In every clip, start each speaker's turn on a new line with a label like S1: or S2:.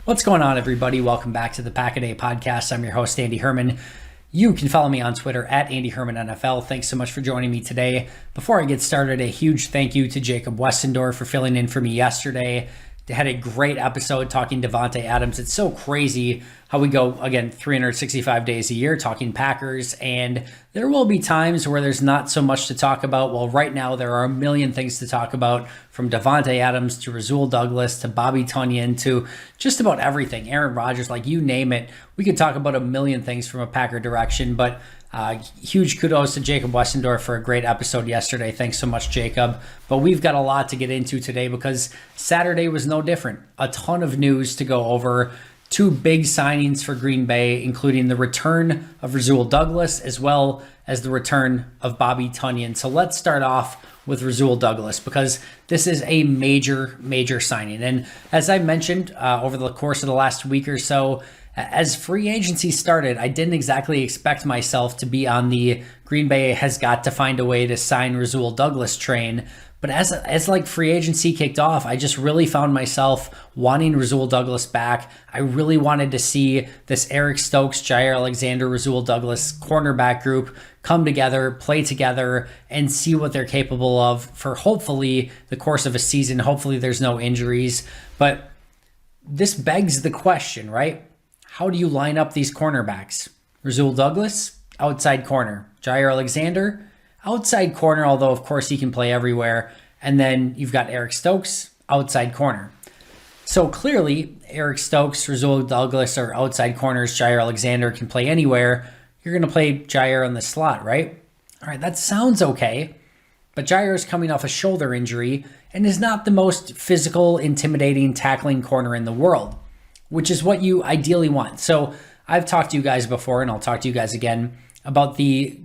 S1: What's going on, everybody? Welcome back to the Pack-A-Day Podcast. I'm your host, Andy Herman. You can follow me on Twitter at Andy Herman NFL. Thanks so much for joining me today. Before I get started, a huge thank you to Jacob Westendorf for filling in for me yesterday. They had a great episode talking Davante Adams. It's so crazy how we go, again, 365 days a year talking Packers, and there will be times where there's not so much to talk about. Well, right now there are a million things to talk about, from Davante Adams to Rasul Douglas to Bobby Tonyan to just about everything. Aaron Rodgers, like you name it. We could talk about a million things from a Packer direction, but huge kudos to Jacob Westendorf for a great episode yesterday. Thanks so much, Jacob. But we've got a lot to get into today because Saturday was no different. A ton of news to go over. Two big signings for Green Bay, including the return of Rasul Douglas as well as the return of Bobby Tonyan. So let's start off with Rasul Douglas because this is a major signing. And as I mentioned over the course of the last week or so, as free agency started, I didn't exactly expect myself to be on the Green Bay has got to find a way to sign Rasul Douglas train. But as like free agency kicked off, I just really found myself wanting Rasul Douglas back. I really wanted to see this Eric Stokes, Jair Alexander, Rasul Douglas cornerback group come together, play together, and see what they're capable of for hopefully the course of a season. Hopefully there's no injuries. But this begs the question, right? How do you line up these cornerbacks? Rasul Douglas, outside corner. Jair Alexander, outside corner, although of course he can play everywhere. And then you've got Eric Stokes, outside corner. So clearly, Eric Stokes, Rasul Douglas are outside corners. Jair Alexander can play anywhere. You're going to play Jair in the slot, right? All right, that sounds okay. But Jair is coming off a shoulder injury and is not the most physical, intimidating, tackling corner in the world, which is what you ideally want. So I've talked to you guys before, and I'll talk to you guys again about the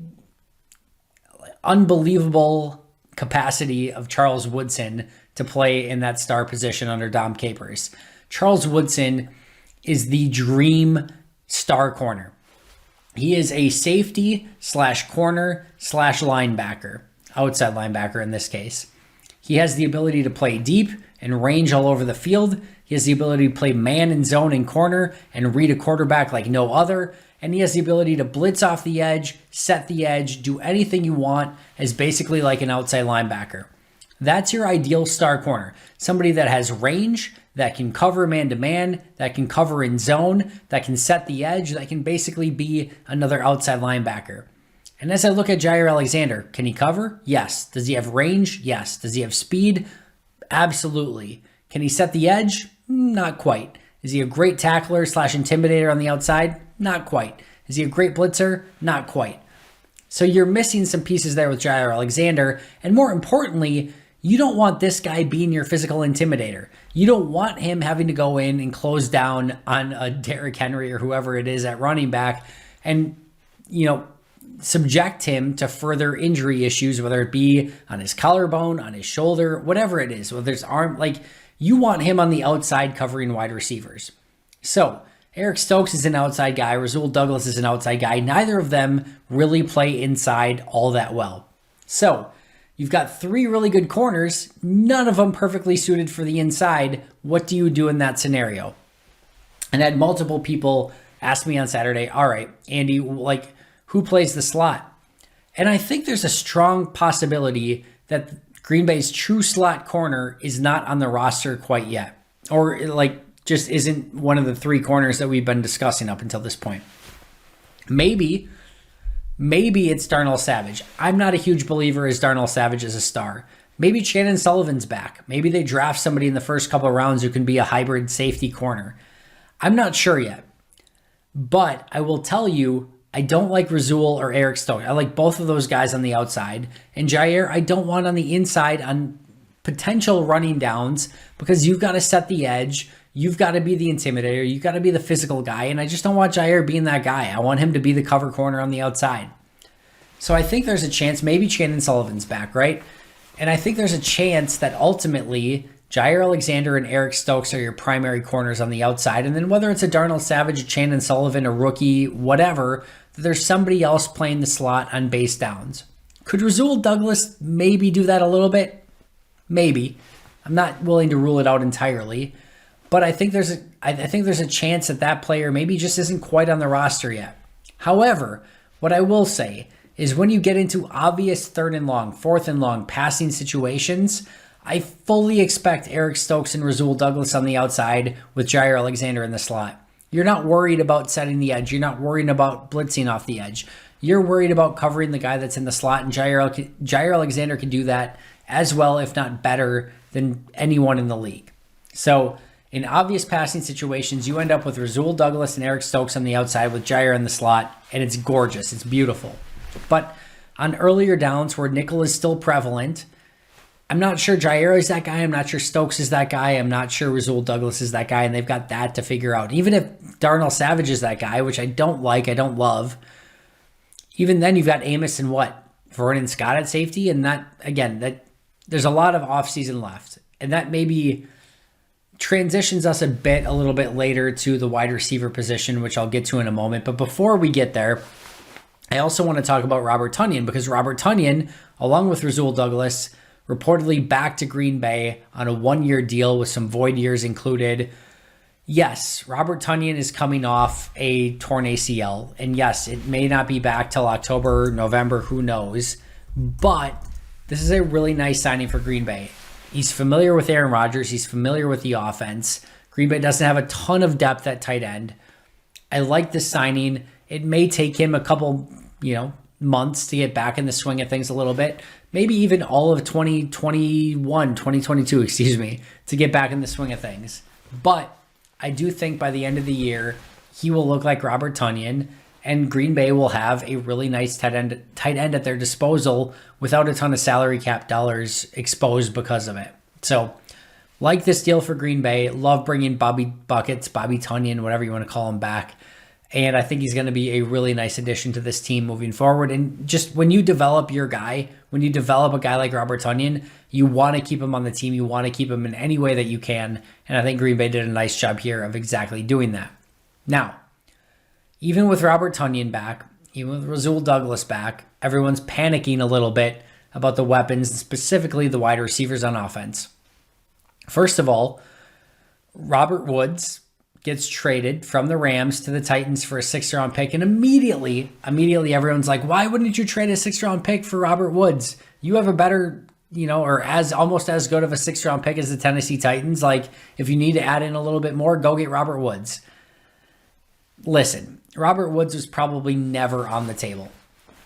S1: unbelievable capacity of Charles Woodson to play in that star position under Dom Capers. Charles Woodson is the dream star corner. He is a safety / corner / linebacker, outside linebacker in this case. He has the ability to play deep and range all over the field. He has the ability to play man and zone and corner and read a quarterback like no other. And he has the ability to blitz off the edge, set the edge, do anything you want as basically like an outside linebacker. That's your ideal star corner. Somebody that has range, that can cover man-to-man, that can cover in zone, that can set the edge, that can basically be another outside linebacker. And as I look at Jair Alexander, can he cover? Yes. Does he have range? Yes. Does he have speed? Absolutely. Can he set the edge? Not quite. Is he a great tackler / intimidator on the outside? Not quite. Is he a great blitzer? Not quite. So you're missing some pieces there with Jair Alexander. And more importantly, you don't want this guy being your physical intimidator. You don't want him having to go in and close down on a Derrick Henry or whoever it is at running back and, subject him to further injury issues, whether it be on his collarbone, on his shoulder, whatever it is, whether it's arm, you want him on the outside covering wide receivers. So Eric Stokes is an outside guy. Rasul Douglas is an outside guy. Neither of them really play inside all that well. So you've got three really good corners, none of them perfectly suited for the inside. What do you do in that scenario? And I had multiple people ask me on Saturday, all right, Andy, who plays the slot? And I think there's a strong possibility that Green Bay's true slot corner is not on the roster quite yet, or just isn't one of the three corners that we've been discussing up until this point. Maybe it's Darnell Savage. I'm not a huge believer as Darnell Savage as a star. Maybe Shannon Sullivan's back. Maybe they draft somebody in the first couple of rounds who can be a hybrid safety corner. I'm not sure yet. But I will tell you, I don't like Rasul or Eric Stokes. I like both of those guys on the outside. And Jair, I don't want on the inside on potential running downs because you've got to set the edge. You've got to be the intimidator. You've got to be the physical guy. And I just don't want Jair being that guy. I want him to be the cover corner on the outside. So I think there's a chance, maybe Shannon Sullivan's back, right? And I think there's a chance that ultimately Jair Alexander and Eric Stokes are your primary corners on the outside. And then whether it's a Darnell Savage, a Shannon Sullivan, a rookie, whatever, there's somebody else playing the slot on base downs. Could Rasul Douglas maybe do that a little bit? Maybe. I'm not willing to rule it out entirely. But I think there's a chance that player maybe just isn't quite on the roster yet. However, what I will say is when you get into obvious third and long, fourth and long passing situations, I fully expect Eric Stokes and Rasul Douglas on the outside with Jair Alexander in the slot. You're not worried about setting the edge. You're not worried about blitzing off the edge. You're worried about covering the guy that's in the slot, and Jair Alexander can do that as well, if not better, than anyone in the league. So in obvious passing situations, you end up with Rasul Douglas and Eric Stokes on the outside with Jair in the slot, and it's gorgeous. It's beautiful. But on earlier downs where nickel is still prevalent, I'm not sure Jair is that guy. I'm not sure Stokes is that guy. I'm not sure Rasul Douglas is that guy, and they've got that to figure out. Even if Darnell Savage is that guy, which I don't like, I don't love, even then you've got Amos and Vernon Scott at safety, and that there's a lot of offseason left. And that maybe transitions us a little bit later to the wide receiver position, which I'll get to in a moment. But before we get there, I also want to talk about Robert Tonyan, because Robert Tonyan, along with Rasul Douglas, reportedly back to Green Bay on a 1-year deal with some void years included. Yes, Robert Tonyan is coming off a torn ACL. And yes, it may not be back till October, November, who knows. But this is a really nice signing for Green Bay. He's familiar with Aaron Rodgers. He's familiar with the offense. Green Bay doesn't have a ton of depth at tight end. I like this signing. It may take him a couple, months to get back in the swing of things a little bit. Maybe even all of 2022, to get back in the swing of things. But I do think by the end of the year, he will look like Robert Tonyan, and Green Bay will have a really nice tight end at their disposal without a ton of salary cap dollars exposed because of it. So, like this deal for Green Bay. Love bringing Bobby Tonyan, whatever you want to call him, back. And I think he's going to be a really nice addition to this team moving forward. And just when you develop your guy, when you develop a guy like Robert Tonyan, you want to keep him on the team. You want to keep him in any way that you can. And I think Green Bay did a nice job here of exactly doing that. Now, even with Robert Tonyan back, even with Rasul Douglas back, everyone's panicking a little bit about the weapons, and specifically the wide receivers on offense. First of all, Robert Woods gets traded from the Rams to the Titans for a 6th-round pick, and immediately everyone's like, why wouldn't you trade a 6th-round pick for Robert Woods? You have a better, or almost as good of a 6th-round pick as the Tennessee Titans. Like, if you need to add in a little bit more, go get Robert Woods. Listen, Robert Woods was probably never on the table.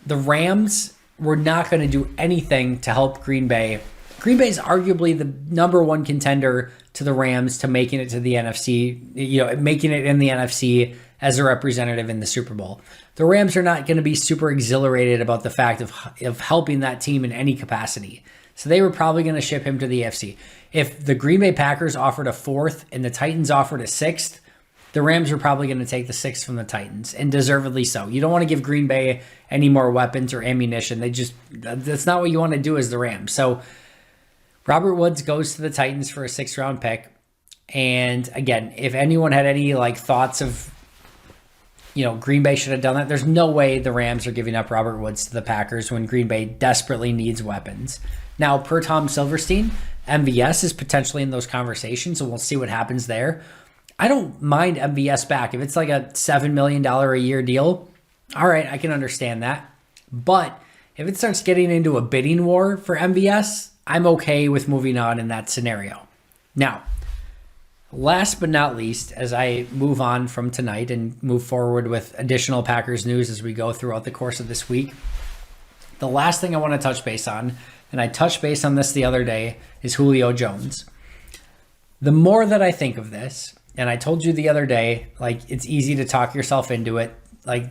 S1: The Rams were not going to do anything to help Green Bay. Green Bay is arguably the number one contender to the Rams to making it to the NFC, making it in the NFC as a representative in the Super Bowl. The Rams are not going to be super exhilarated about the fact of helping that team in any capacity. So they were probably going to ship him to the AFC. If the Green Bay Packers offered a 4th and the Titans offered a 6th, the Rams are probably going to take the 6th from the Titans, and deservedly so. You don't want to give Green Bay any more weapons or ammunition. That's not what you want to do as the Rams. So Robert Woods goes to the Titans for a 6th-round pick. And again, if anyone had any thoughts of, Green Bay should have done that, there's no way the Rams are giving up Robert Woods to the Packers when Green Bay desperately needs weapons. Now, per Tom Silverstein, MVS is potentially in those conversations, so we'll see what happens there. I don't mind MVS back. If it's like a $7 million a year deal, all right, I can understand that. But if it starts getting into a bidding war for MVS, I'm okay with moving on in that scenario. Now, last but not least, as I move on from tonight and move forward with additional Packers news as we go throughout the course of this week, the last thing I want to touch base on, and I touched base on this the other day, is Julio Jones. The more that I think of this, and I told you the other day, it's easy to talk yourself into it.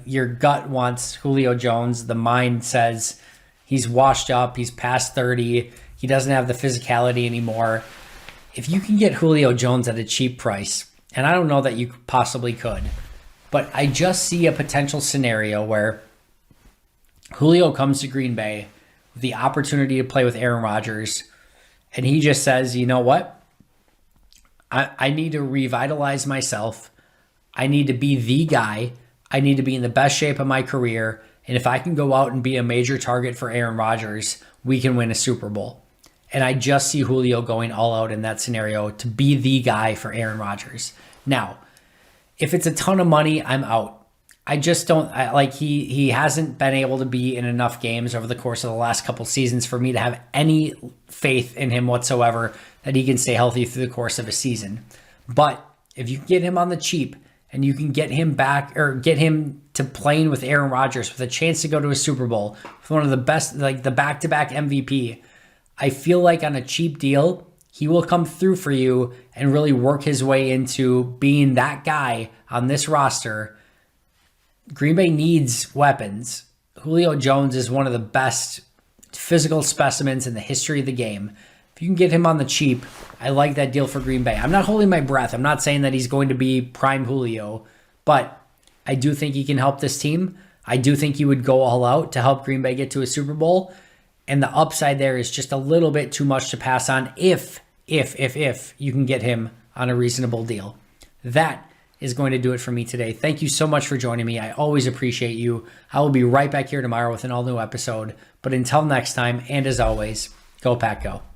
S1: Your gut wants Julio Jones. The mind says he's washed up. He's past 30. He doesn't have the physicality anymore. If you can get Julio Jones at a cheap price, and I don't know that you possibly could, but I just see a potential scenario where Julio comes to Green Bay with the opportunity to play with Aaron Rodgers, and he just says, you know what? I need to revitalize myself. I need to be the guy. I need to be in the best shape of my career. And if I can go out and be a major target for Aaron Rodgers, we can win a Super Bowl. And I just see Julio going all out in that scenario to be the guy for Aaron Rodgers. Now, if it's a ton of money, I'm out. I just don't he hasn't been able to be in enough games over the course of the last couple seasons for me to have any faith in him whatsoever that he can stay healthy through the course of a season. But if you get him on the cheap and you can get him back or get him to playing with Aaron Rodgers with a chance to go to a Super Bowl with one of the best, like the back-to-back MVP, I feel like on a cheap deal, he will come through for you and really work his way into being that guy on this roster. Green Bay needs weapons. Julio Jones is one of the best physical specimens in the history of the game. If you can get him on the cheap, I like that deal for Green Bay. I'm not holding my breath. I'm not saying that he's going to be prime Julio, but I do think he can help this team. I do think he would go all out to help Green Bay get to a Super Bowl. And the upside there is just a little bit too much to pass on if you can get him on a reasonable deal. That is going to do it for me today. Thank you so much for joining me. I always appreciate you. I will be right back here tomorrow with an all-new episode. But until next time, and as always, go Pack Go.